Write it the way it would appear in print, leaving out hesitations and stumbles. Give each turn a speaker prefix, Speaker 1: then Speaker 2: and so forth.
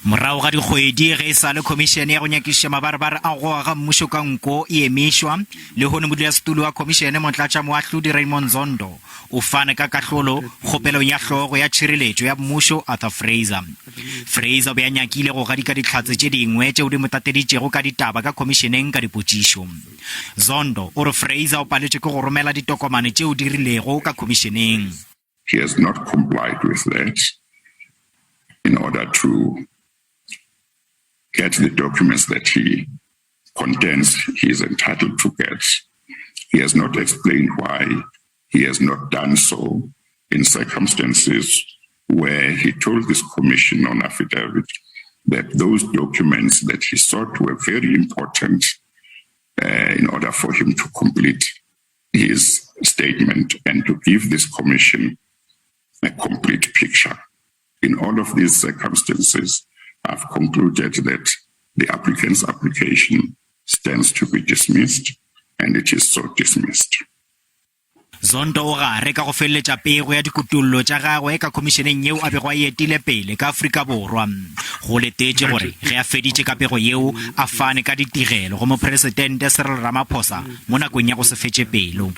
Speaker 1: Morago ga dikgwedi ge sa le khomisene ya go nyakiša mabarabara a go aga mmuso ka nko e emešwa le hone modulasetulo wa khomisene motlatsa moahlodi Raymond Zondo o fane ka katlholo kgopelo ya hlogo ya tshireletso ya mmuso Fraser. Fraser be a nyakile go gadika dihlatse tše dingwe tšeo di motateditšego ka ditaba ka khomišeneng ka dipotšišo. Zondo o re Fraser o paletše ke go romela ditokomane tšeo di rilego ka khomišeneng.
Speaker 2: He has not complied with that in order to get the documents that he contends he is entitled to get. He has not explained why he has not done so in circumstances where he told this commission on affidavit that those documents that he sought were very important in order for him to complete his statement and to give this commission a complete picture. In all of these circumstances, I've concluded that the applicant's application stands to be dismissed, and it is so dismissed.
Speaker 1: Zondo o gare ka go feleletša pego ya dikutullo tša gagwe ka khomišeneng yeo a bego a etile pele ka Afrika Borwa. Go letetše gore ge a feditše ka pego yeo a fane ka ditigelo go mopresidente Cyril Ramaphosa mo nakong ya go se fetše pelo.